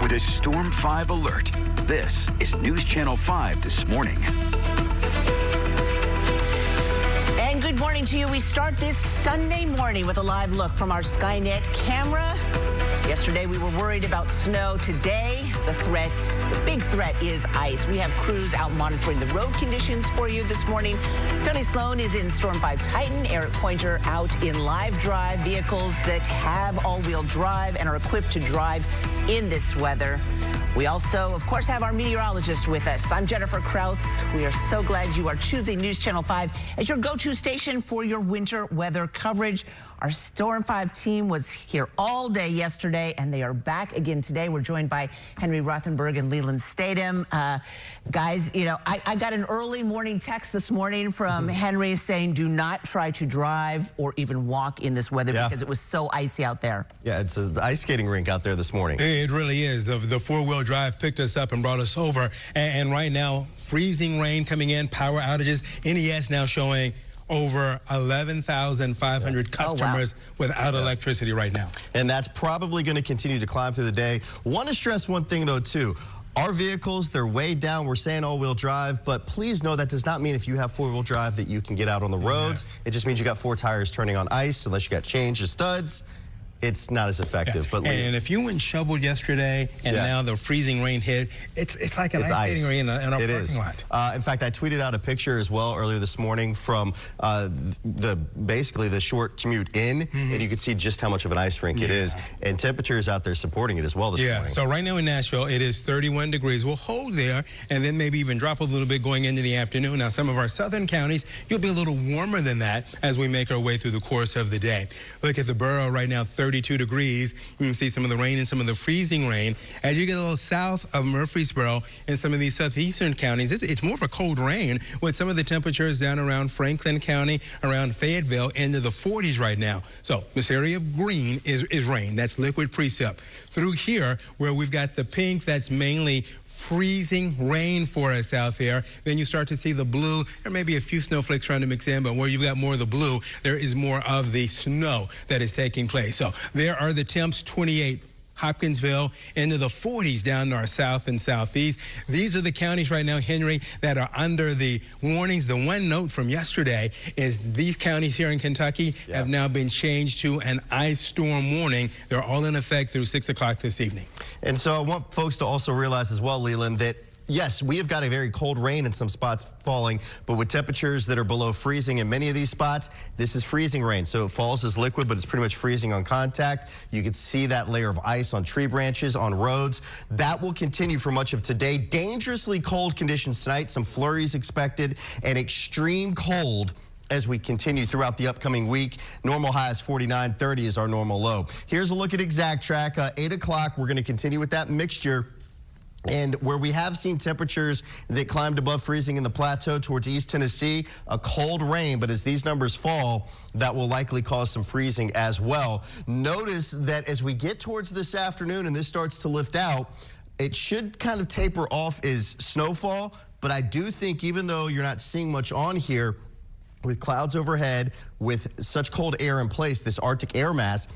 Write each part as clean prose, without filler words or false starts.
with a Storm 5 alert. This is News Channel 5 this morning. And good morning to you. We start this Sunday morning with a live look from our Skynet camera. Yesterday, we were worried about snow. Today, the big threat is ice. We have crews out monitoring the road conditions for you this morning. Tony Sloan is in Storm 5 Titan. Eric Pointer out in live drive, vehicles that have all-wheel drive and are equipped to drive in this weather. We also, of course, have our meteorologist with us. I'm Jennifer Kraus. We are so glad you are choosing News Channel 5 as your go-to station for your winter weather coverage. Our Storm 5 team was here all day yesterday, and they are back again today. We're joined by Henry Rothenberg and Leland Statham. Guys, you know, I got an early morning text this morning from Henry saying, do not try to drive or even walk in this weather because it was so icy out there. Yeah, it's an ice skating rink out there this morning. It really is. The four-wheel drive picked us up and brought us over. And right now, freezing rain coming in, power outages. NES now showing over 11,500 customers without electricity right now. And that's probably going to continue to climb through the day. Want to stress one thing, though, too. Our vehicles, they're way down. We're saying all-wheel drive, but please know that does not mean if you have four-wheel drive that you can get out on the roads. It just means you got four tires turning on ice unless you got change of studs. It's not as effective. But and if you went shoveled yesterday and now the freezing rain hit, it's like an ice skating rink in a parking lot. In fact, I tweeted out a picture as well earlier this morning from basically the short commute in, and you could see just how much of an ice rink it is. And temperatures out there supporting it as well this morning. So right now in Nashville, it is 31 degrees. We'll hold there and then maybe even drop a little bit going into the afternoon. Now, some of our southern counties, you'll be a little warmer than that as we make our way through the course of the day. Look at the borough right now, 32 degrees. You can see some of the rain and some of the freezing rain. As you get a little south of Murfreesboro and some of these southeastern counties, it's more of a cold rain with some of the temperatures down around Franklin County, around Fayetteville, into the 40s right now. So this area of green is rain. That's liquid precip. Through here, where we've got the pink, that's mainly freezing rain for us out there. Then you start to see the blue. There may be a few snowflakes trying to mix in, but where you've got more of the blue, there is more of the snow that is taking place. So there are the temps, 28 Hopkinsville, into the 40s down to our south and southeast. These are the counties right now, Henry, that are under the warnings. The one note from yesterday is these counties here in Kentucky have now been changed to an ice storm warning. They're all in effect through 6 o'clock this evening. And so I want folks to also realize as well, Leland, that yes, we have got a very cold rain in some spots falling, but with temperatures that are below freezing in many of these spots, this is freezing rain. So it falls as liquid, but it's pretty much freezing on contact. You can see that layer of ice on tree branches, on roads. That will continue for much of today. Dangerously cold conditions tonight, some flurries expected, and extreme cold as we continue throughout the upcoming week. Normal high is 49, 30 is our normal low. Here's a look at Exact Track. 8 o'clock, we're going to continue with that mixture. And where we have seen temperatures that climbed above freezing in the plateau towards East Tennessee, a cold rain, but as these numbers fall, that will likely cause some freezing as well. Notice that as we get towards this afternoon and this starts to lift out, it should kind of taper off as snowfall, but I do think even though you're not seeing much on here, with clouds overhead, with such cold air in place, this Arctic air mass,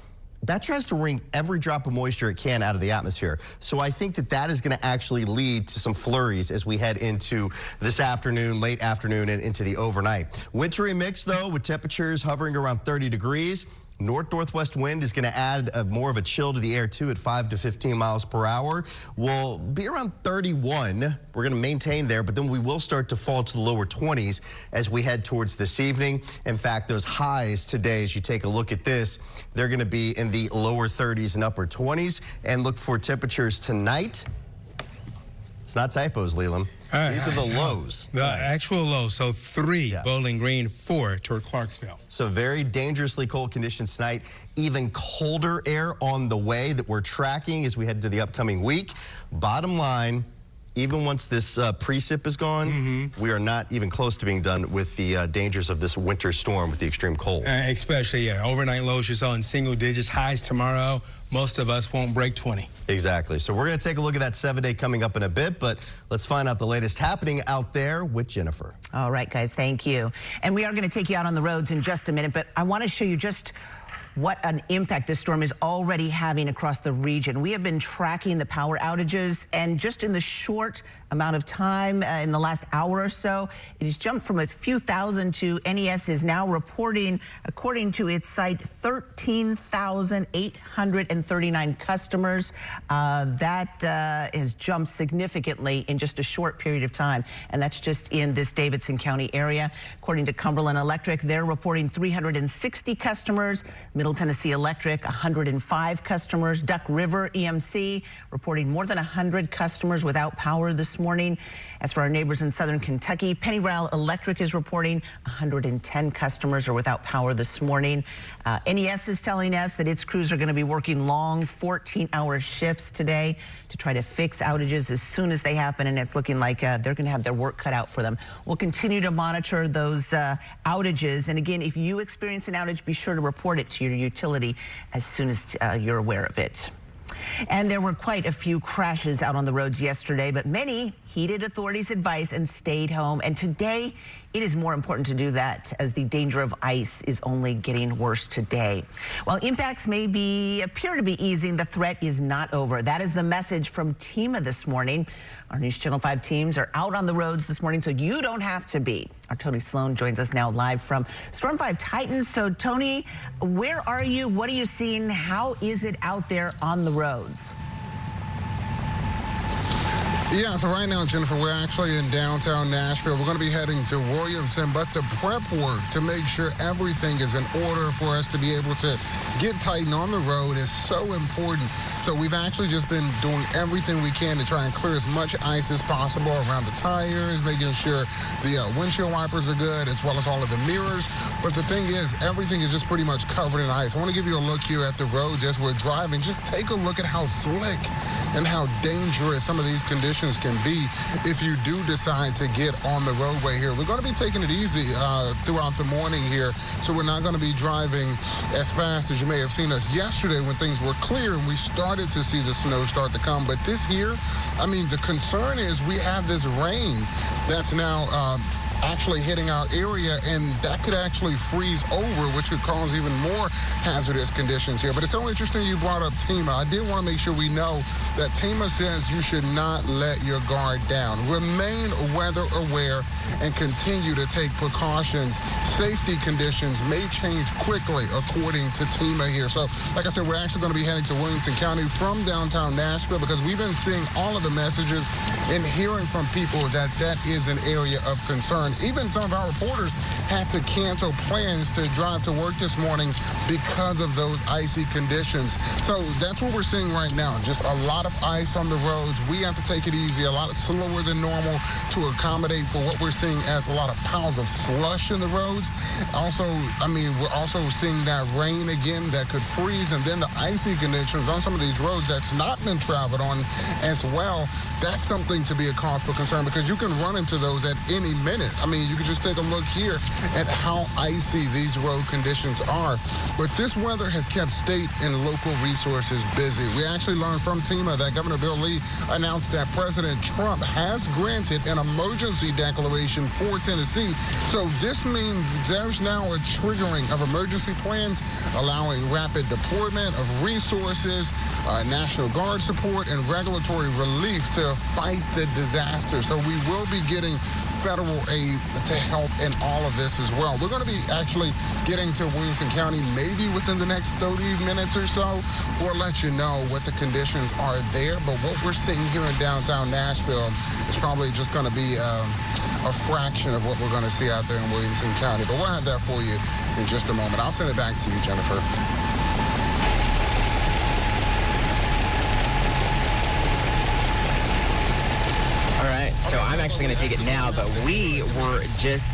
that tries to wring every drop of moisture it can out of the atmosphere. So I think that that is going to actually lead to some flurries as we head into this afternoon, late afternoon, and into the overnight. Wintry mix, though, with temperatures hovering around 30 degrees. North-northwest wind is going to add more of a chill to the air, too, at 5 to 15 miles per hour. We'll be around 31. We're going to maintain there, but then we will start to fall to the lower 20s as we head towards this evening. In fact, those highs today, as you take a look at this, they're going to be in the lower 30s and upper 20s. And look for temperatures tonight. It's not typos, Leland. These are the lows. The actual lows. So 3 Bowling Green, 4 toward Clarksville. So very dangerously cold conditions tonight. Even colder air on the way that we're tracking as we head to the upcoming week. Bottom line, even once this precip is gone, we are not even close to being done with the dangers of this winter storm with the extreme cold. Especially, overnight lows you saw in single digits. Highs tomorrow. Most of us won't break 20. Exactly. So we're going to take a look at that 7-day coming up in a bit, but let's find out the latest happening out there with Jennifer. All right, guys, thank you. And we are going to take you out on the roads in just a minute, but I want to show you just what an impact this storm is already having across the region. We have been tracking the power outages, and just in the short amount of time, in the last hour or so, it has jumped from a few thousand to NES is now reporting, according to its site, 13,839 customers. That has jumped significantly in just a short period of time, and that's just in this Davidson County area. According to Cumberland Electric, they're reporting 360 customers. Middle Tennessee Electric, 105 customers. Duck River EMC reporting more than 100 customers without power this morning. As for our neighbors in southern Kentucky, Pennyral Electric is reporting 110 customers are without power this morning. NES is telling us that its crews are going to be working long 14-hour shifts today to try to fix outages as soon as they happen, and it's looking like they're going to have their work cut out for them. We'll continue to monitor those outages, and again, if you experience an outage, be sure to report it to your utility as soon as you're aware of it. And there were quite a few crashes out on the roads yesterday, but many heeded authorities' advice and stayed home. And today, it is more important to do that as the danger of ice is only getting worse today. While impacts may appear to be easing, the threat is not over. That is the message from TEMA this morning. Our News Channel 5 teams are out on the roads this morning, so you don't have to be. Our Tony Sloan joins us now live from Storm 5 Titans. So, Tony, where are you? What are you seeing? How is it out there on the roads? Yeah, so right now, Jennifer, we're actually in downtown Nashville. We're going to be heading to Williamson, but the prep work to make sure everything is in order for us to be able to get Titan on the road is so important. So we've actually just been doing everything we can to try and clear as much ice as possible around the tires, making sure the windshield wipers are good, as well as all of the mirrors. But the thing is, everything is just pretty much covered in ice. I want to give you a look here at the roads as we're driving. Just take a look at how slick and how dangerous some of these conditions can be if you do decide to get on the roadway here. We're going to be taking it easy throughout the morning here, so we're not going to be driving as fast as you may have seen us yesterday when things were clear and we started to see the snow start to come. But this year, I mean, the concern is we have this rain that's now actually hitting our area, and that could actually freeze over, which could cause even more hazardous conditions here. But it's so interesting you brought up TEMA. I did want to make sure we know that TEMA says you should not let your guard down. Remain weather aware and continue to take precautions. Safety conditions may change quickly according to TEMA here. So, like I said, we're actually going to be heading to Williamson County from downtown Nashville because we've been seeing all of the messages and hearing from people that that is an area of concern. Even some of our reporters had to cancel plans to drive to work this morning because of those icy conditions. So that's what we're seeing right now. Just a lot of ice on the roads. We have to take it easy, a lot slower than normal to accommodate for what we're seeing as a lot of piles of slush in the roads. Also, I mean, we're also seeing that rain again that could freeze, and then the icy conditions on some of these roads that's not been traveled on as well. That's something to be a cause for concern because you can run into those at any minute. I mean, you can just take a look here at how icy these road conditions are. But this weather has kept state and local resources busy. We actually learned from TEMA that Governor Bill Lee announced that President Trump has granted an emergency declaration for Tennessee. So this means there's now a triggering of emergency plans, allowing rapid deployment of resources, National Guard support, and regulatory relief to fight the disaster. So we will be getting federal aid to help in all of this as well. We're going to be actually getting to Williamson County maybe within the next 30 minutes or so. We'll let you know what the conditions are there. But what we're seeing here in downtown Nashville is probably just going to be a fraction of what we're going to see out there in Williamson County. But we'll have that for you in just a moment. I'll send it back to you, Jennifer. So I'm actually going to take it now, but we were just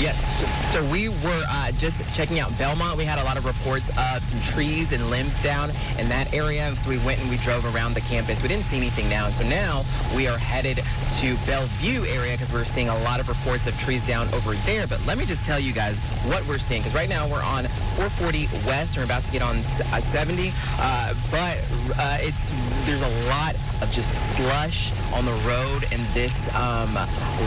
Yes, So we were just checking out Belmont. We had a lot of reports of some trees and limbs down in that area. So we went and we drove around the campus. We didn't see anything down. So now we are headed to Bellevue area because we're seeing a lot of reports of trees down over there. But let me just tell you guys what we're seeing, because right now we're on 440 West. We're about to get on 70. There's a lot of just slush on the road, and this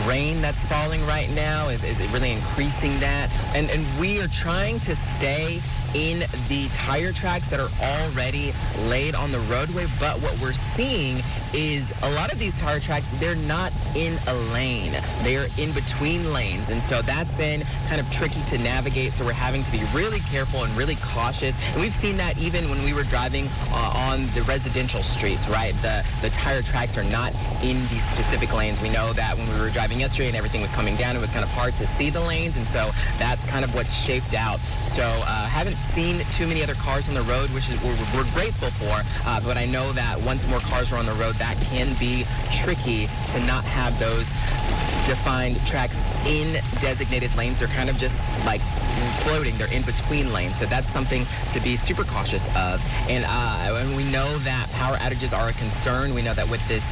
rain that's falling right now is really increasing that. And we are trying to stay in the tire tracks that are already laid on the roadway, but what we're seeing is a lot of these tire tracks, they're not in a lane. They're in between lanes, and so that's been kind of tricky to navigate, so we're having to be really careful and really cautious. And we've seen that even when we were driving on the residential streets, right? The tire tracks are not in these specific lanes. We know that when we were driving yesterday and everything was coming down, it was kind of hard to see the lanes, and so that's kind of what's shaped out. So haven't seen too many other cars on the road, which is we're grateful for, but I know that once more cars are on the road, that can be tricky to not have those defined tracks in designated lanes. They're kind of just like floating. They're in between lanes. So that's something to be super cautious of. And we know that power outages are a concern. We know that with this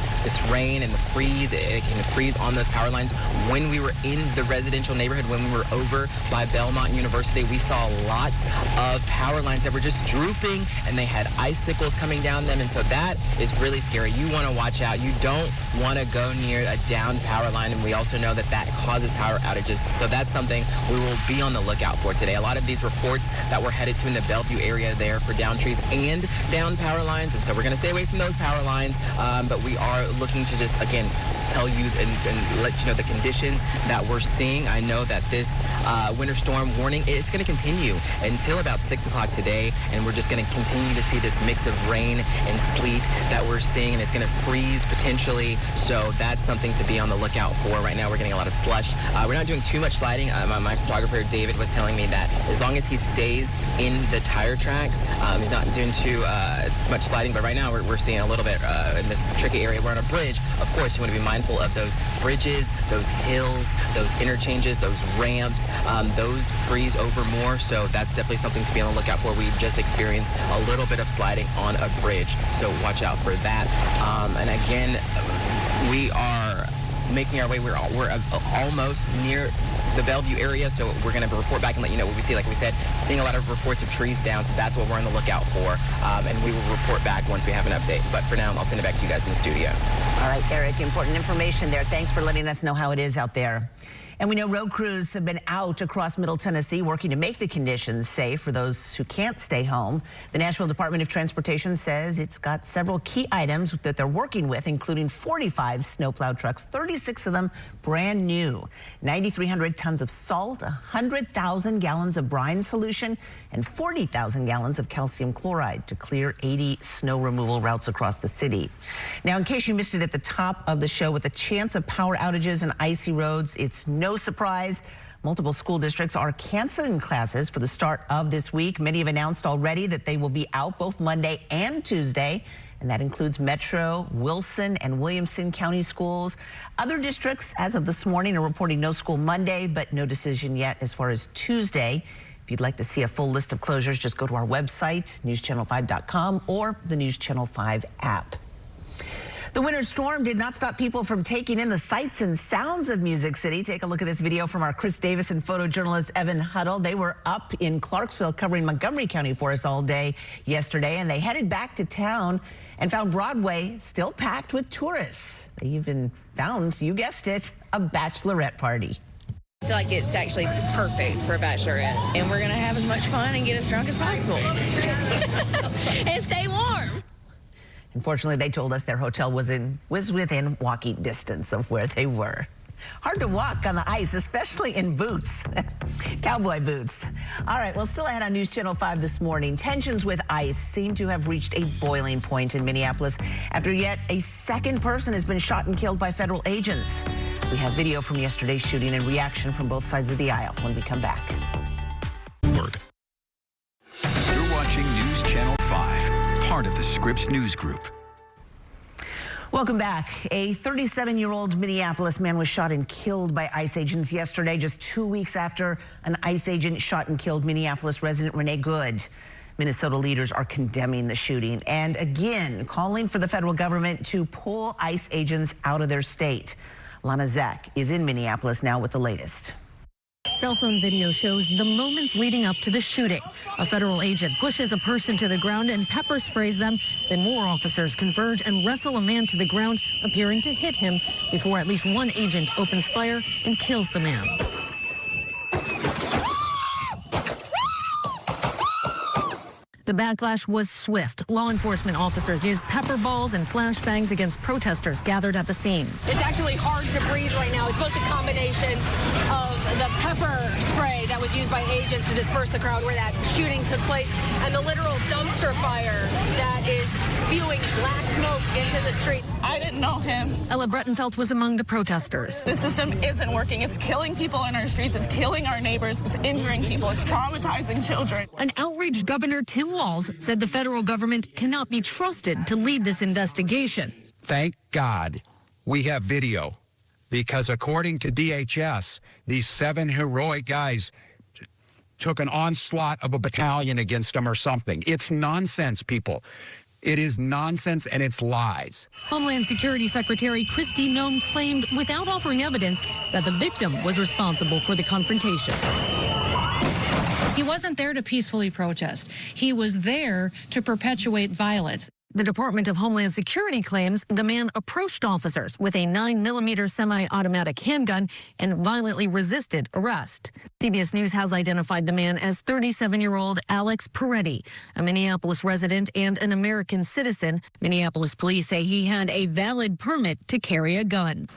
rain and the freeze, it can freeze on those power lines. When we were in the residential neighborhood, when we were over by Belmont University, we saw lots of power lines that were just drooping, and they had icicles coming down them. And so that is really scary. You want to watch out. You don't want to go near a downed power line, and we also know that that causes power outages. So that's something we will be on the lookout for today. A lot of these reports that we're headed to in the Bellevue area there for downed trees and downed power lines, and so we're going to stay away from those power lines, but we are looking to just, again, tell you and let you know the conditions that we're seeing. I know that this winter storm warning, it's going to continue until about 6 o'clock today, and we're just going to continue to see this mix of rain and sleet that we're seeing, and it's going to freeze potentially, so that's something to be on the lookout for. Right now we're getting a lot of slush. We're not doing too much sliding. My photographer David was telling me that as long as he stays in the tire tracks, he's not doing too much sliding, but right now we're seeing a little bit in this tricky area. We're on a bridge. Of course, you want to be mindful of those bridges, those hills, those interchanges, those ramps. Those freeze over more, so that's definitely something to be on the lookout for. We just experienced a little bit of sliding on a bridge, so watch out for that. And again, we are making our way. We're almost near the Bellevue area, so we're going to report back and let you know what we see. Like we said, seeing a lot of reports of trees down, so that's what we're on the lookout for, and we will report back once we have an update. But for now, I'll send it back to you guys in the studio. All right, Eric, important information there. Thanks for letting us know how it is out there. And we know road crews have been out across Middle Tennessee working to make the conditions safe for those who can't stay home. The Nashville Department of Transportation says it's got several key items that they're working with, including 45 snowplow trucks, 36 of them brand new, 9,300 tons of salt, 100,000 gallons of brine solution, and 40,000 gallons of calcium chloride to clear 80 snow removal routes across the city. Now, in case you missed it at the top of the show, with the chance of power outages and icy roads, it's no surprise, multiple school districts are canceling classes for the start of this week. Many have announced already that they will be out both Monday and Tuesday, and that includes Metro, Wilson, and Williamson County schools. Other districts, as of this morning, are reporting no school Monday, but no decision yet as far as Tuesday. If you'd like to see a full list of closures, just go to our website, newschannel5.com, or the News Channel 5 app. The winter storm did not stop people from taking in the sights and sounds of Music City. Take a look at this video from our Chris Davis and photojournalist Evan Huddle. They were up in Clarksville covering Montgomery County for us all day yesterday, and they headed back to town and found Broadway still packed with tourists. They even found, you guessed it, a bachelorette party. I feel like it's actually perfect for a bachelorette. And we're going to have as much fun and get as drunk as possible. And stay warm. Unfortunately, they told us their hotel was within walking distance of where they were. Hard to walk on the ice, especially in boots, cowboy boots. All right, well, still ahead on News Channel 5 this morning. Tensions with ICE seem to have reached a boiling point in Minneapolis after yet a second person has been shot and killed by federal agents. We have video from yesterday's shooting and reaction from both sides of the aisle when we come back. You're watching News Channel 5, part of the Scripps News Group. Welcome back. A 37-year-old Minneapolis man was shot and killed by ICE agents yesterday, just 2 weeks after an ICE agent shot and killed Minneapolis resident Renee Good. Minnesota leaders are condemning the shooting and again calling for the federal government to pull ICE agents out of their state. Lana Zach is in Minneapolis now with the latest. Cell phone video shows the moments leading up to the shooting. A federal agent pushes a person to the ground and pepper sprays them. Then more officers converge and wrestle a man to the ground, appearing to hit him before at least one agent opens fire and kills the man. The backlash was swift. Law enforcement officers used pepper balls and flashbangs against protesters gathered at the scene. It's actually hard to breathe right now. It's both a combination of the pepper spray that was used by agents to disperse the crowd where that shooting took place and the literal dumpster fire that is spewing black smoke into the street. I didn't know him. Ella Brettenfeld was among the protesters. The system isn't working. It's killing people in our streets. It's killing our neighbors. It's injuring people. It's traumatizing children. An outraged Governor Tim Walz said the federal government cannot be trusted to lead this investigation. Thank God we have video, because according to DHS, these 7 heroic guys took an onslaught of a battalion against them or something. It's nonsense, people. It is nonsense and it's lies. Homeland Security Secretary Kristi Noem claimed without offering evidence that the victim was responsible for the confrontation. He wasn't there to peacefully protest. He was there to perpetuate violence. The Department of Homeland Security claims the man approached officers with a 9mm semi-automatic handgun and violently resisted arrest. CBS News has identified the man as 37-year-old Alex Peretti, a Minneapolis resident and an American citizen. Minneapolis police say he had a valid permit to carry a gun.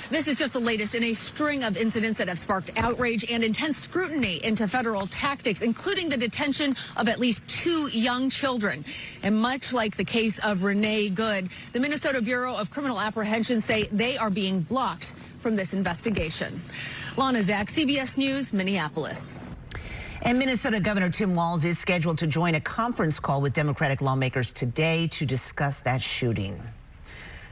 This is just the latest in a string of incidents that have sparked outrage and intense scrutiny into federal tactics, including the detention of at least 2 young children. And much like the case of Renee Good, the Minnesota Bureau of Criminal Apprehension say they are being blocked from this investigation. Lana Zach, CBS News, Minneapolis. And Minnesota Governor Tim Walz is scheduled to join a conference call with Democratic lawmakers today to discuss that shooting.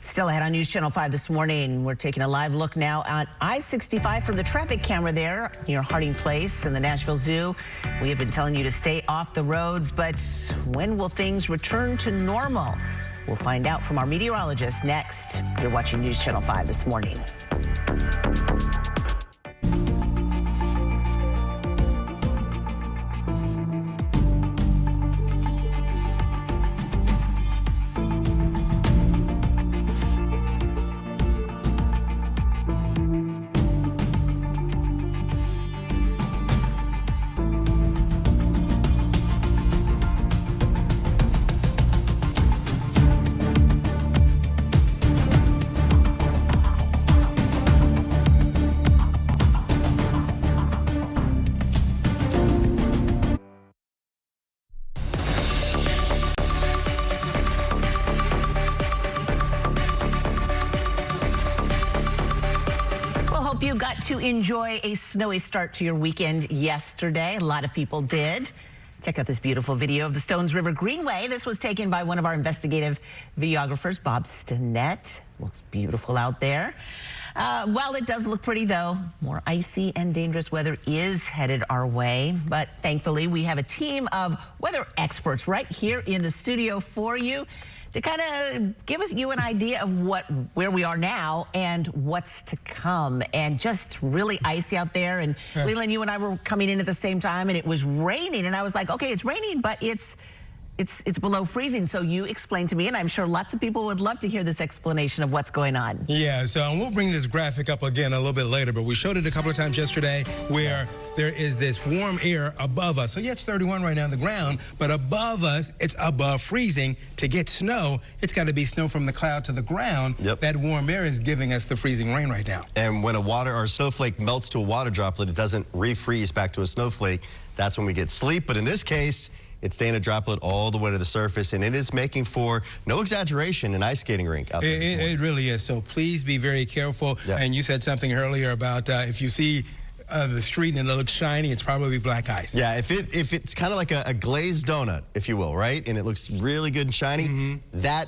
Still ahead on News Channel 5 this morning, we're taking a live look now at I-65 from the traffic camera there near Harding Place and the Nashville Zoo. We have been telling you to stay off the roads, but when will things return to normal? We'll find out from our meteorologist next. You're watching News Channel 5 this morning. You got to enjoy a snowy start to your weekend yesterday. A lot of people did. Check out this beautiful video of the Stones River Greenway. This was taken by one of our investigative videographers, Bob Stinnett. Looks beautiful out there. While it does look pretty, though, more icy and dangerous weather is headed our way. But thankfully, we have a team of weather experts right here in the studio for you to kind of give you an idea of where we are now and what's to come. And just really icy out there. And Leland, you and I were coming in at the same time, and it was raining. And I was like, okay, it's raining, but it's below freezing. So you explained to me, and I'm sure lots of people would love to hear this explanation of what's going on. Yeah, so we'll bring this graphic up again a little bit later, but we showed it a couple of times yesterday where there is this warm air above us. So yeah, it's 31 right now on the ground, but above us, it's above freezing. To get snow, it's got to be snow from the cloud to the ground. Yep. That warm air is giving us the freezing rain right now. And when a water or a snowflake melts to a water droplet, it doesn't refreeze back to a snowflake. That's when we get sleet. But in this case, it's staying a droplet all the way to the surface, and it is making for, no exaggeration, an ice skating rink out there. It really is. So please be very careful. Yeah. And you said something earlier about if you see the street and it looks shiny, it's probably black ice. Yeah, if it's kind of like a glazed donut, if you will, right? And it looks really good and shiny, that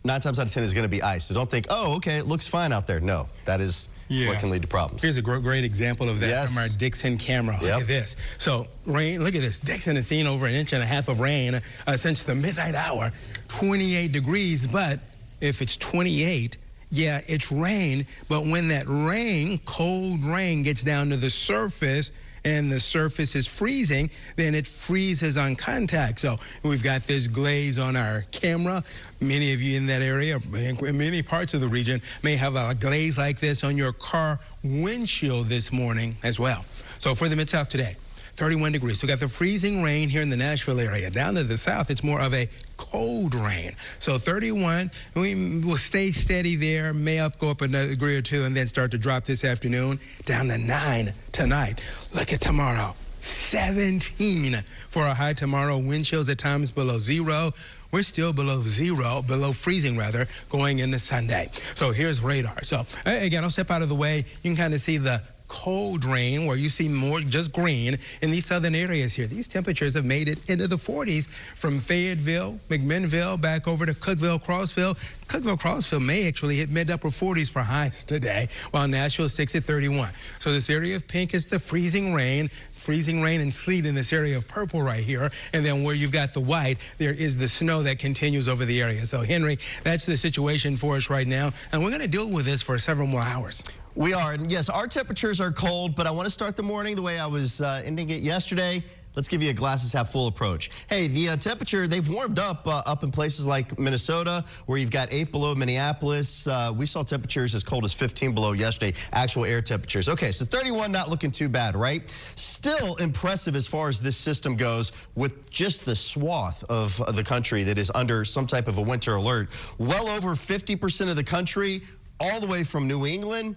9 times out of 10 is going to be ice. So don't think, oh, okay, it looks fine out there. No, that is what can lead to problems. Here's a great example of that from our Dixon camera. Look at this. So rain, look at this. Dixon is seeing over 1.5 inches of rain since the midnight hour, 28 degrees. But if it's 28, yeah, it's rain. But when that rain, cold rain, gets down to the surface, and the surface is freezing, then it freezes on contact. So we've got this glaze on our camera. Many of you in that area, in many parts of the region, may have a glaze like this on your car windshield this morning as well. So for the Mid-South today, 31 degrees. We got the freezing rain here in the Nashville area. Down to the south, it's more of a cold rain. So 31, we will stay steady there, may go up a degree or two, and then start to drop this afternoon down to 9 tonight. Look at tomorrow, 17 for a high tomorrow. Wind chills at times below 0. We're still below 0, below freezing rather, going into Sunday. So here's radar. So again, I'll step out of the way. You can kind of see the cold rain where you see more just green in these southern areas here. These temperatures have made it into the 40s from Fayetteville, McMinnville, back over to Cookeville, Crossville. Cookeville, Crossville may actually hit mid-upper 40s for highs today, while Nashville sticks at 31. So this area of pink is the freezing rain and sleet in this area of purple right here. And then where you've got the white, there is the snow that continues over the area. So Henry, that's the situation for us right now. And we're going to deal with this for several more hours. We are, and yes, our temperatures are cold, but I want to start the morning the way I was ending it yesterday. Let's give you a glasses half full approach. Hey, the temperature, they've warmed up in places like Minnesota, where you've got 8 below Minneapolis. We saw temperatures as cold as 15 below yesterday, actual air temperatures. Okay, so 31 not looking too bad, right? Still impressive as far as this system goes with just the swath of the country that is under some type of a winter alert. Well over 50% of the country, all the way from New England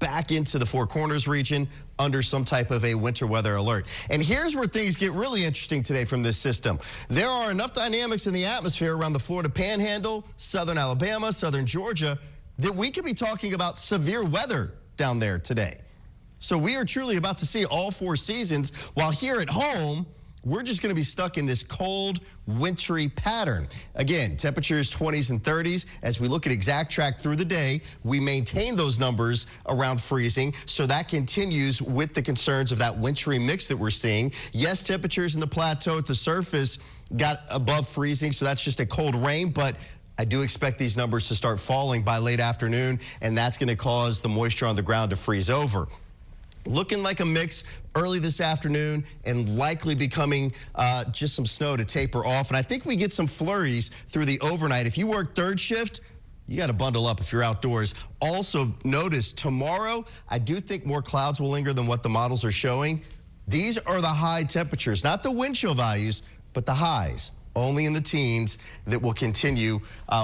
back into the Four Corners region under some type of a winter weather alert. And here's where things get really interesting today from this system. There are enough dynamics in the atmosphere around the Florida Panhandle, southern Alabama, southern Georgia, that we could be talking about severe weather down there today. So we are truly about to see all 4 seasons, while here at home, we're just going to be stuck in this cold, wintry pattern. Again, temperatures 20s and 30s. As we look at exact track through the day, we maintain those numbers around freezing. So that continues with the concerns of that wintry mix that we're seeing. Yes, temperatures in the plateau at the surface got above freezing, so that's just a cold rain, but I do expect these numbers to start falling by late afternoon, and that's going to cause the moisture on the ground to freeze over. Looking like a mix early this afternoon and likely becoming just some snow to taper off. And I think we get some flurries through the overnight. If you work third shift, you got to bundle up if you're outdoors. Also, notice tomorrow, I do think more clouds will linger than what the models are showing. These are the high temperatures, not the wind chill values, but the highs. Only in the teens that will continue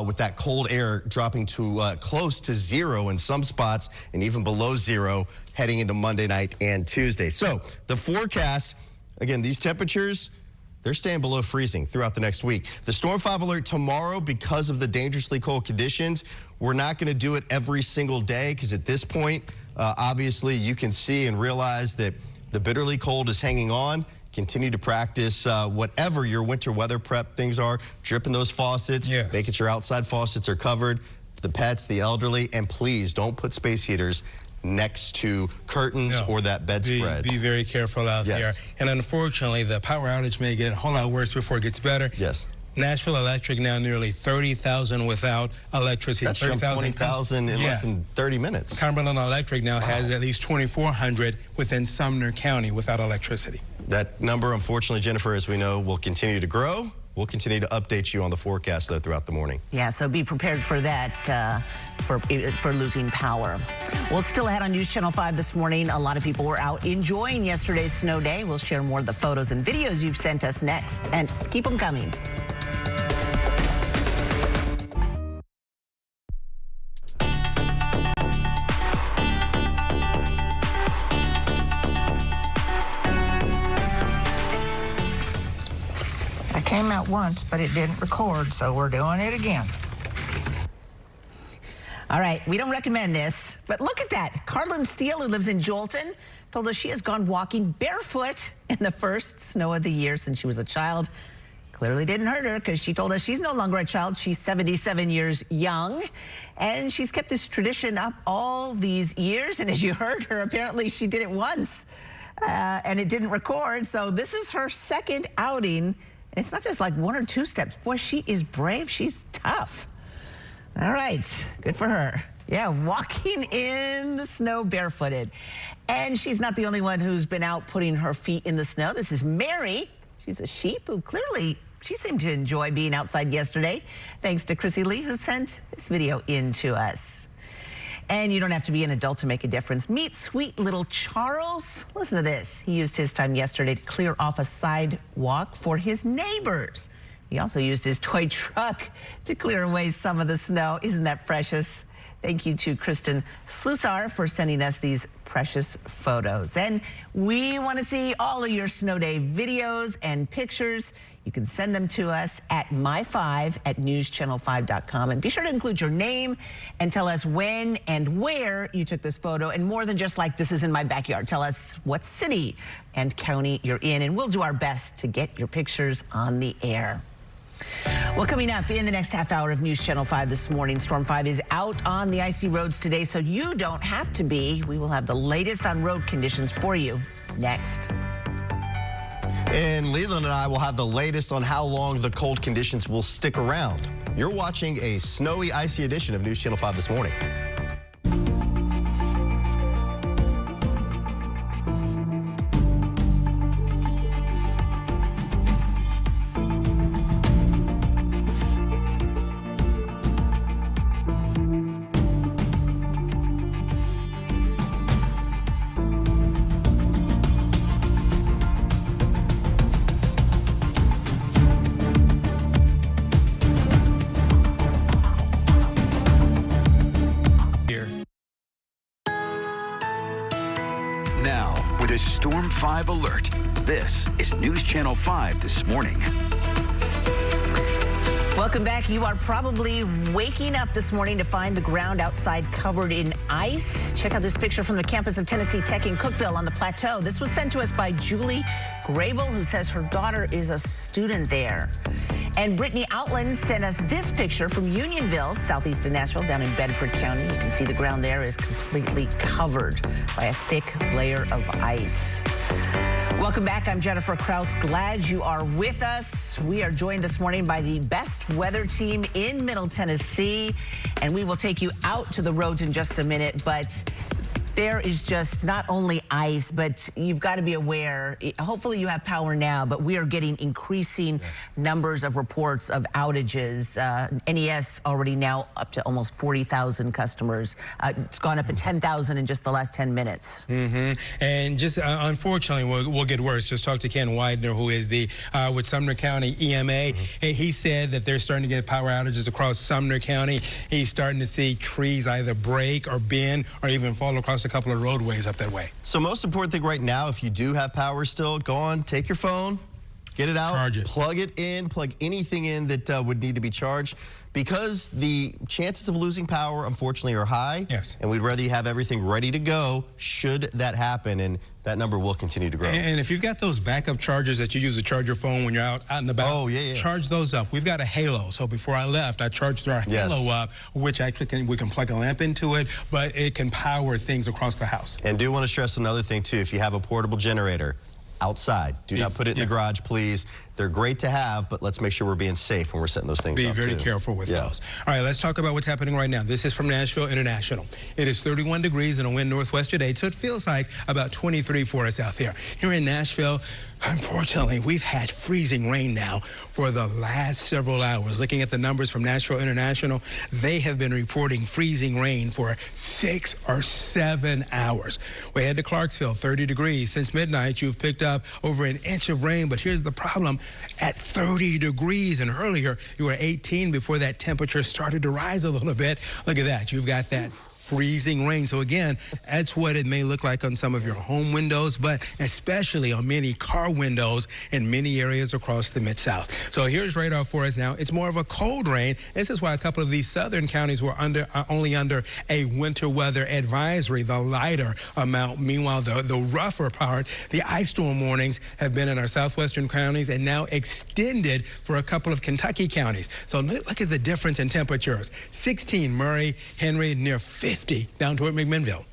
with that cold air dropping to close to 0 in some spots and even below 0 heading into Monday night and Tuesday. So the forecast, again, these temperatures, they're staying below freezing throughout the next week. The Storm 5 alert tomorrow, because of the dangerously cold conditions, we're not going to do it every single day because at this point, obviously, you can see and realize that the bitterly cold is hanging on. Continue to practice whatever your winter weather prep things are, dripping those faucets, making sure outside faucets are covered, the pets, the elderly, and please don't put space heaters next to curtains or that bedspread. Be very careful out there. And unfortunately, the power outage may get a whole lot worse before it gets better. Yes. Nashville Electric now nearly 30,000 without electricity. That's 20,000 in less than 30 minutes. Cumberland Electric now has at least 2,400 within Sumner County without electricity. That number, unfortunately, Jennifer, as we know, will continue to grow. We'll continue to update you on the forecast, though, throughout the morning. Yeah, so be prepared for that, for losing power. Well, still ahead on News Channel 5 this morning, a lot of people were out enjoying yesterday's snow day. We'll share more of the photos and videos you've sent us next, and keep them coming. Came out once, but it didn't record, so we're doing it again. All right, we don't recommend this, but look at that. Carlin Steele, who lives in Jolton, told us she has gone walking barefoot in the first snow of the year since she was a child. Clearly didn't hurt her because she told us she's no longer a child. She's 77 years young, and she's kept this tradition up all these years. And as you heard her, apparently she did it once, and it didn't record. So this is her second outing. It's not just like 1 or 2 steps. Boy, she is brave. She's tough. All right, good for her. Yeah, walking in the snow barefooted. And she's not the only one who's been out putting her feet in the snow. This is Mary. She's a sheep who clearly, she seemed to enjoy being outside yesterday, thanks to Chrissy Lee, who sent this video in to us. And you don't have to be an adult to make a difference. Meet sweet little Charles. Listen to this. He used his time yesterday to clear off a sidewalk for his neighbors. He also used his toy truck to clear away some of the snow. Isn't that precious? Thank you to Kristen Slusar for sending us these precious photos. And we want to see all of your snow day videos and pictures. You can send them to us at my5@newschannel5.com. And be sure to include your name and tell us when and where you took this photo. And more than just like, this is in my backyard. Tell us what city and county you're in. And we'll do our best to get your pictures on the air. Well, coming up in the next half hour of News Channel 5 this morning, Storm 5 is out on the icy roads today, so you don't have to be. We will have the latest on road conditions for you next. And Leland and I will have the latest on how long the cold conditions will stick around. You're watching a snowy, icy edition of News Channel 5 this morning. Now, with a Storm 5 alert, this is News Channel 5 this morning. Welcome back. You are probably waking up this morning to find the ground outside covered in ice. Check out this picture from the campus of Tennessee Tech in Cookeville on the Plateau. This was sent to us by Julie Grable, who says her daughter is a student there. And Brittany Outland sent us this picture from Unionville, southeast of Nashville, down in Bedford County. You can see the ground there is completely covered by a thick layer of ice. Welcome back. I'm Jennifer Kraus. Glad you are with us. We are joined this morning by the best weather team in Middle Tennessee, and we will take you out to the roads in just a minute, but there is just not only ice, but you've got to be aware. Hopefully you have power now, but we are getting increasing numbers of reports of outages. NES already now up to almost 40,000 customers. It's gone up to 10,000 in just the last 10 minutes. And just unfortunately, we'll get worse. Just talk to Ken Widener, who is the with Sumner County EMA. He said that they're starting to get power outages across Sumner County. He's starting to see trees either break or bend or even fall across a couple of roadways up that way. So most important thing right now, if you do have power still, go on, take your phone, get it out, charge it, plug it in, plug anything in that would need to be charged, because the chances of losing power, unfortunately, are high. Yes. And we'd rather you have everything ready to go should that happen, and that number will continue to grow. And if you've got those backup chargers that you use to charge your phone when you're out and about, charge those up. We've got a Halo, so before I left, I charged our Halo up, which we can plug a lamp into it, but it can power things across the house. And do want to stress another thing, too. If you have a portable generator, outside. Do not put it in the garage, please. They're great to have, but let's make sure we're being safe when we're setting those things up, Be very careful with those. All right, let's talk about what's happening right now. This is from Nashville International. It is 31 degrees and a wind northwest today, so it feels like about 23 for us out there. Here in Nashville, unfortunately, we've had freezing rain now for the last several hours. Looking at the numbers from Nashville International, they have been reporting freezing rain for 6 or 7 hours. We head to Clarksville, 30 degrees. Since midnight, you've picked up over an inch of rain, but here's the problem. At 30 degrees, and earlier you were 18 before that temperature started to rise a little bit. Look at that. You've got that freezing rain. So again, that's what it may look like on some of your home windows, but especially on many car windows in many areas across the Mid-South. So here's radar for us now. It's more of a cold rain. This is why a couple of these southern counties were only under a winter weather advisory, the lighter amount. Meanwhile, the rougher part, the ice storm warnings have been in our southwestern counties and now extended for a couple of Kentucky counties. So look at the difference in temperatures. 16 Murray, Henry, near 50 down toward McMinnville.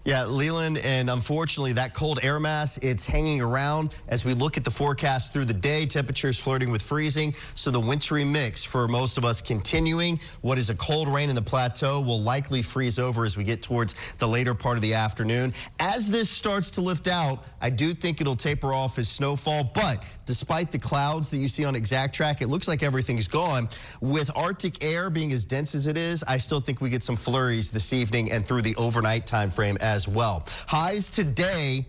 Yeah, Leland, and unfortunately that cold air mass, it's hanging around as we look at the forecast through the day. Temperatures flirting with freezing, so the wintry mix for most of us continuing. What is a cold rain in the plateau will likely freeze over as we get towards the later part of the afternoon. As this starts to lift out, I do think it'll taper off as snowfall, but despite the clouds that you see on Exact Track, it looks like everything's gone. With Arctic air being as dense as it is, I still think we get some flurries this evening and through the overnight time frame as well. Highs today,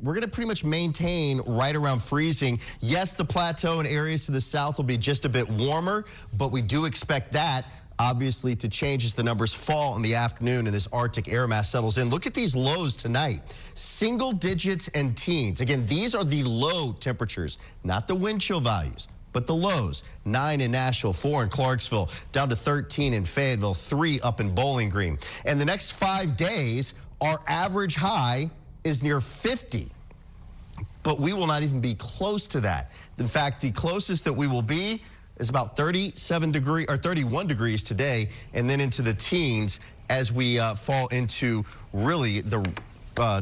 we're going to pretty much maintain right around freezing. Yes, the plateau and areas to the south will be just a bit warmer, but we do expect that obviously to change as the numbers fall in the afternoon and this Arctic air mass settles in. Look at these lows tonight. Single digits and teens. Again, these are the low temperatures, not the wind chill values, but the lows. 9 in Nashville, 4 in Clarksville, down to 13 in Fayetteville, 3 up in Bowling Green. And the next 5 days, our average high is near 50, but we will not even be close to that. In fact, the closest that we will be is about 31 degrees today, and then into the teens as we fall into really the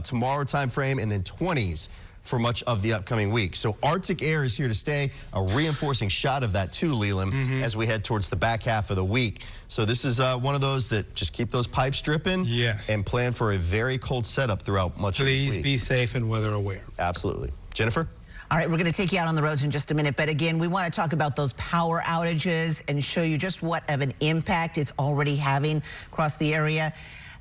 tomorrow time frame, and then 20s for much of the upcoming week. So Arctic air is here to stay, a reinforcing shot of that too, Leland, as we head towards the back half of the week. So this is one of those that just keep those pipes dripping, yes, and plan for a very cold setup throughout much of this week. Please be safe and weather aware. Absolutely. Jennifer? All right, we're going to take you out on the roads in just a minute. But again, we want to talk about those power outages and show you just what of an impact it's already having across the area.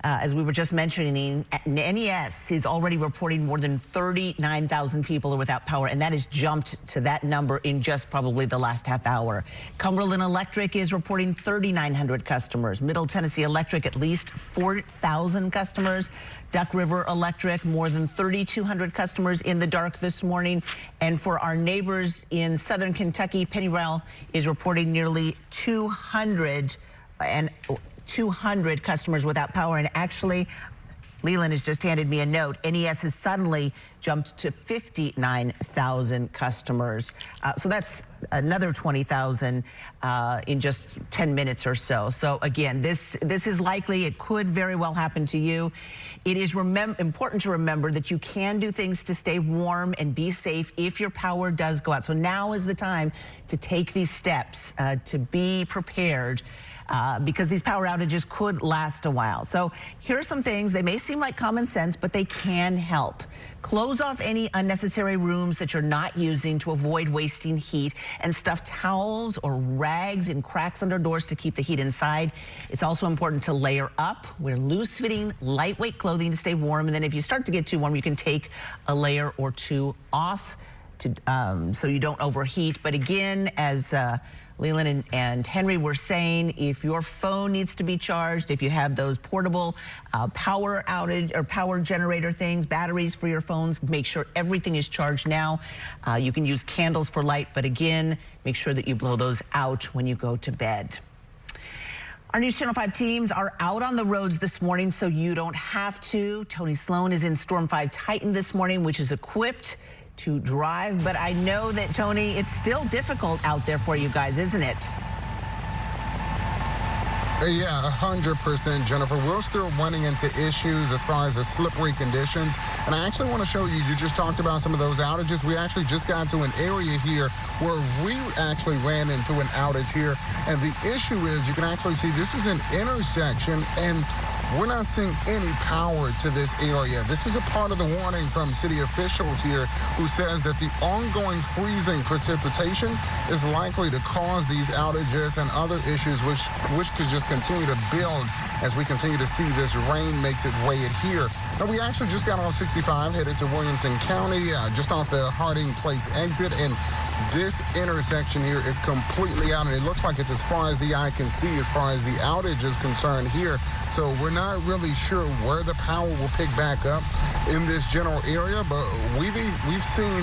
As we were just mentioning, NES is already reporting more than 39,000 people are without power, and that has jumped to that number in just probably the last half hour. Cumberland Electric is reporting 3,900 customers. Middle Tennessee Electric, at least 4,000 customers. Duck River Electric, more than 3,200 customers in the dark this morning. And for our neighbors in southern Kentucky, Pennyrail is reporting nearly 200 customers without power. And actually, Leland has just handed me a note. NES has suddenly jumped to 59,000 customers. So that's another 20,000 in just 10 minutes or so. So again, this is likely, it could very well happen to you. It is important to remember that you can do things to stay warm and be safe if your power does go out. So now is the time to take these steps to be prepared. Because these power outages could last a while. So here are some things. They may seem like common sense, but they can help. Close off any unnecessary rooms that you're not using to avoid wasting heat, and stuff towels or rags in cracks under doors to keep the heat inside. It's also important to layer up, wear loose-fitting, lightweight clothing to stay warm, and then if you start to get too warm, you can take a layer or two off so you don't overheat. But again, as Leland and Henry were saying, if your phone needs to be charged, if you have those portable power outage or power generator things, batteries for your phones, make sure everything is charged now. You can use candles for light, but again, make sure that you blow those out when you go to bed. Our News Channel 5 teams are out on the roads this morning, so you don't have to. Tony Sloan is in Storm 5 Titan this morning, which is equipped to drive, but I know that, Tony, it's still difficult out there for you guys, isn't it? Yeah, 100%, Jennifer. We're still running into issues as far as the slippery conditions. And I actually want to show you, you just talked about some of those outages. We actually just got to an area here where we actually ran into an outage here. And the issue is, you can actually see this is an intersection, and we're not seeing any power to this area. This is a part of the warning from city officials here who says that the ongoing freezing precipitation is likely to cause these outages and other issues which could just continue to build as we continue to see this rain makes its way in here. Now, we actually just got on 65 headed to Williamson County, just off the Harding Place exit, and this intersection here is completely out, and it looks like it's as far as the eye can see as far as the outage is concerned here. So we're we're not really sure where the power will pick back up in this general area, but we've seen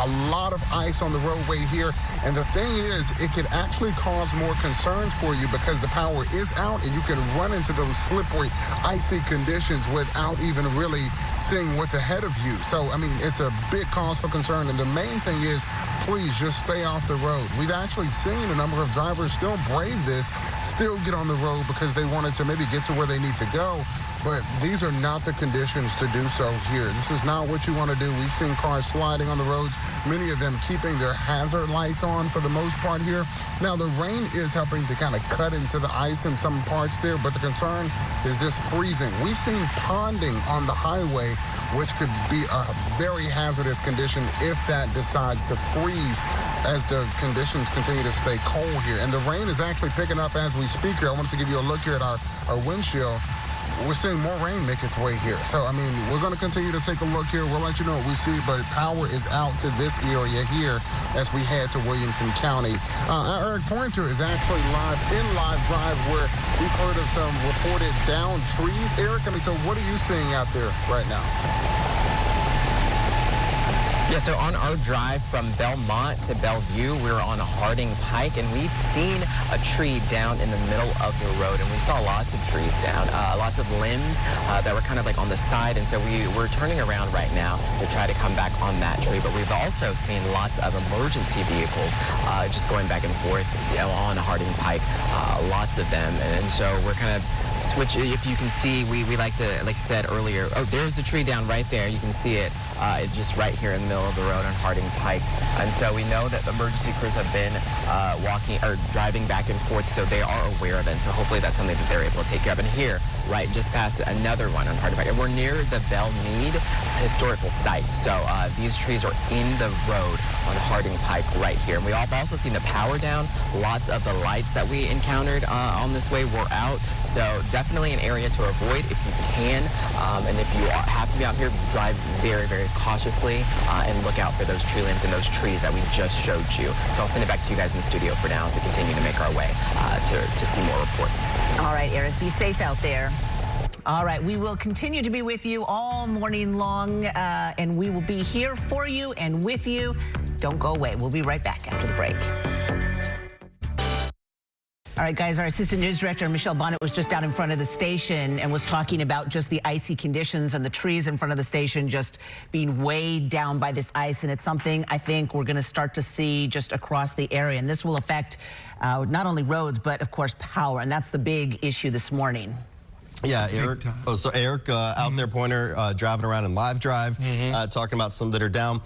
a lot of ice on the roadway here, and the thing is, it could actually cause more concerns for you because the power is out and you can run into those slippery, icy conditions without even really seeing what's ahead of you. So, I mean, it's a big cause for concern, and the main thing is, please just stay off the road. We've actually seen a number of drivers still brave this, still get on the road because they wanted to maybe get to where they need to go, but these are not the conditions to do so here. This is not what you want to do. We've seen cars sliding on the roads, many of them keeping their hazard lights on for the most part here. Now, the rain is helping to kind of cut into the ice in some parts there, but the concern is just freezing. We've seen ponding on the highway, which could be a very hazardous condition if that decides to freeze as the conditions continue to stay cold here. And the rain is actually picking up as we speak here. I wanted to give you a look here at our windshield. We're seeing more rain make its way here. So, I mean, we're going to continue to take a look here. We'll let you know what we see, but power is out to this area here as we head to Williamson County. Eric Pointer is actually live drive where we've heard of some reported downed trees. Eric, I mean, so what are you seeing out there right now? Yeah, so on our drive from Belmont to Bellevue, we're on Harding Pike, and we've seen a tree down in the middle of the road, and we saw lots of trees down, lots of limbs that were kind of like on the side, and so we're turning around right now to try to come back on that tree, but we've also seen lots of emergency vehicles just going back and forth on Harding Pike, lots of them, and so we're kind of if you can see, we like to, like I said earlier, oh, there's the tree down right there. You can see it just right here in the middle of the road on Harding Pike. And so we know that the emergency crews have been walking or driving back and forth, so they are aware of it. And so hopefully that's something that they're able to take care of. And here, right, just past another one on Harding Pike. And we're near the Belle Meade historical site. So these trees are in the road on Harding Pike right here. And we have also seen the power down. Lots of the lights that we encountered on this way were out. So definitely an area to avoid if you can. And if you have to be out here, drive very, very cautiously and look out for those tree limbs and those trees that we just showed you. So I'll send it back to you guys in the studio for now as we continue to make our way to see more reports. All right, Eric, be safe out there. All right, we will continue to be with you all morning long, and we will be here for you and with you. Don't go away. We'll be right back after the break. All right, guys, our assistant news director, Michelle Bonnet, was just out in front of the station and was talking about just the icy conditions and the trees in front of the station just being weighed down by this ice. And it's something I think we're going to start to see just across the area. And this will affect not only roads, but, of course, power. And that's the big issue this morning. Yeah, Eric. Oh, so Eric out there, Pointer, driving around in live drive, talking about some that are down.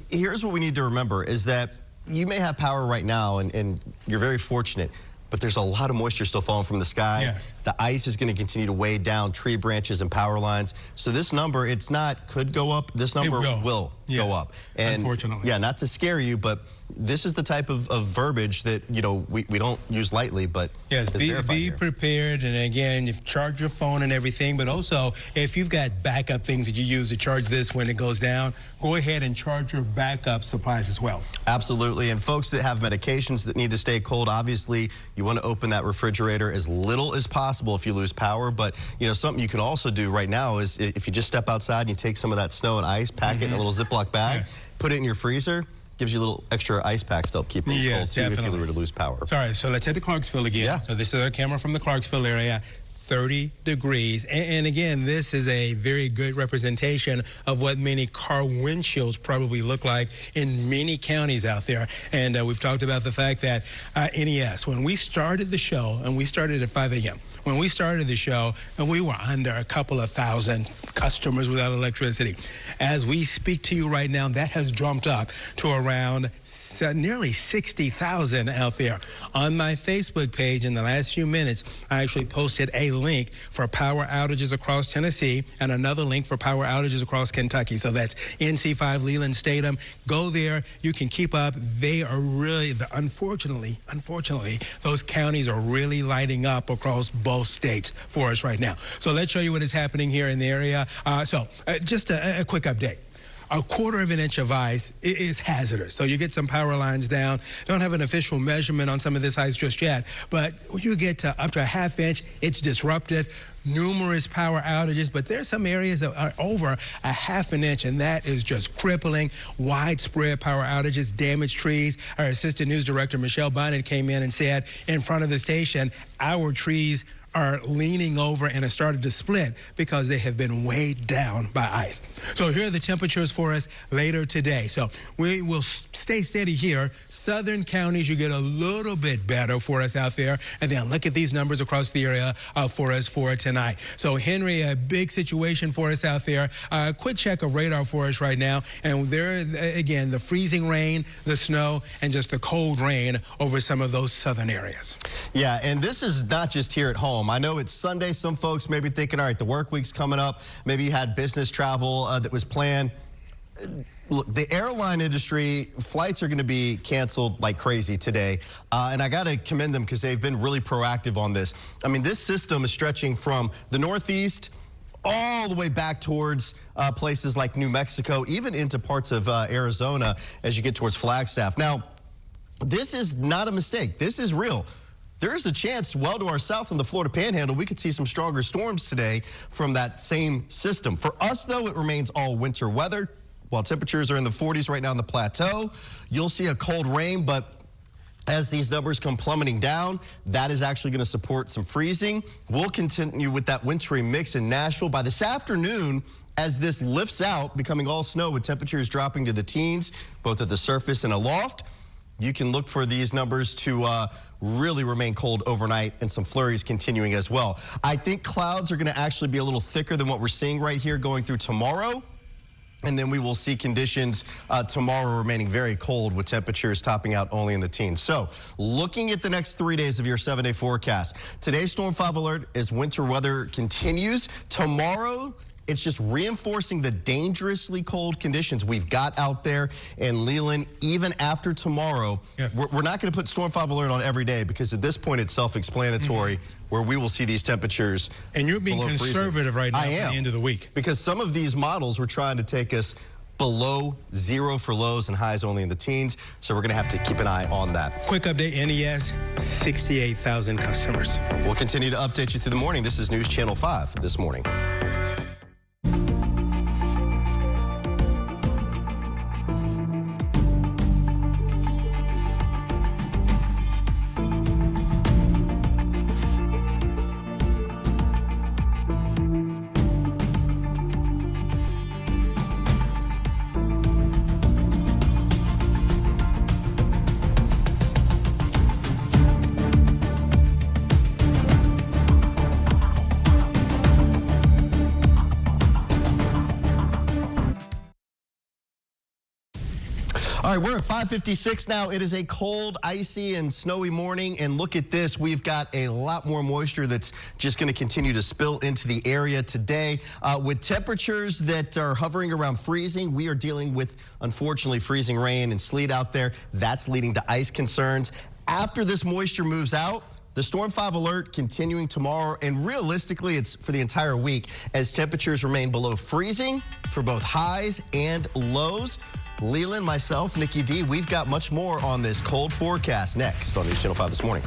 Here's what we need to remember is that you may have power right now, and you're very fortunate, but there's a lot of moisture still falling from the sky. Yes. The ice is going to continue to weigh down tree branches and power lines. So this number, it's not could go up. This number will go up. And unfortunately. Yeah, not to scare you, but this is the type of verbiage that, you know, we don't use lightly, but yes, be prepared. And again, if charge your phone and everything, but also if you've got backup things that you use to charge this when it goes down, go ahead and charge your backup supplies as well. Absolutely. And folks that have medications that need to stay cold, obviously you want to open that refrigerator as little as possible if you lose power. But, you know, something you can also do right now is if you just step outside and you take some of that snow and ice, pack it in a little Ziploc bag, put it in your freezer, gives you a little extra ice packs to help keep things cold too if you were to lose power. Sorry, so let's head to Clarksville again. Yeah. So this is a camera from the Clarksville area. 30 degrees. And again, this is a very good representation of what many car windshields probably look like in many counties out there. And we've talked about the fact that NES, when we started the show, and we started at 5 a.m., when we started the show, and we were under a couple of thousand customers without electricity. As we speak to you right now, that has jumped up to around nearly 60,000 out there. On my Facebook page in the last few minutes, I actually posted a link for power outages across Tennessee and another link for power outages across Kentucky. So that's NC5 Leland Statham. Go there. You can keep up. They are really, unfortunately, those counties are really lighting up across both states for us right now. So let's show you what is happening here in the area. Just a quick update. a quarter of an inch of ice is hazardous. So you get some power lines down. Don't have an official measurement on some of this ice just yet, but when you get to up to a half inch, it's disruptive. Numerous power outages, but there's some areas that are over a half an inch, and that is just crippling. Widespread power outages, damaged trees. Our assistant news director, Michelle Bonnet, came in and said in front of the station, our trees are leaning over and have started to split because they have been weighed down by ice. So here are the temperatures for us later today. So we will stay steady here. Southern counties, you get a little bit better for us out there. And then look at these numbers across the area for us for tonight. So Henry, a big situation for us out there. Quick check of radar for us right now. And there, again, the freezing rain, the snow, and just the cold rain over some of those southern areas. Yeah, and this is not just here at home. I know it's Sunday. Some folks may be thinking, all right, the work week's coming up. Maybe you had business travel that was planned. Look, the airline industry, flights are going to be canceled like crazy today. And I got to commend them because they've been really proactive on this. I mean, this system is stretching from the Northeast all the way back towards places like New Mexico, even into parts of Arizona as you get towards Flagstaff. Now, this is not a mistake. This is real. There is a chance well to our south in the Florida Panhandle, we could see some stronger storms today from that same system. For us, though, it remains all winter weather. While temperatures are in the 40s right now on the plateau, you'll see a cold rain, but as these numbers come plummeting down, that is actually going to support some freezing. We'll continue with that wintry mix in Nashville. By this afternoon, as this lifts out, becoming all snow with temperatures dropping to the teens, both at the surface and aloft, you can look for these numbers to really remain cold overnight and some flurries continuing as well. I think clouds are going to actually be a little thicker than what we're seeing right here going through tomorrow. And then we will see conditions tomorrow remaining very cold with temperatures topping out only in the teens. So looking at the next 3 days of your 7-day forecast, today's Storm 5 alert as winter weather continues. Tomorrow, it's just reinforcing the dangerously cold conditions we've got out there. And Leland, even after tomorrow, yes, we're not going to put Storm 5 alert on every day because at this point it's self-explanatory where we will see these temperatures. And you're being conservative freezing right now at the end of the week. Because some of these models were trying to take us below 0 for lows and highs only in the teens. So we're going to have to keep an eye on that. Quick update, NES, 68,000 customers. We'll continue to update you through the morning. This is News Channel 5 this morning. All right, we're at 5:56 now. It is a cold, icy, and snowy morning. And look at this. We've got a lot more moisture that's just going to continue to spill into the area today. With temperatures that are hovering around freezing, we are dealing with, unfortunately, freezing rain and sleet out there. That's leading to ice concerns. After this moisture moves out, the Storm 5 alert continuing tomorrow, and realistically, it's for the entire week as temperatures remain below freezing for both highs and lows. Leland, myself, Nikki D, we've got much more on this cold forecast next on News Channel 5 this morning.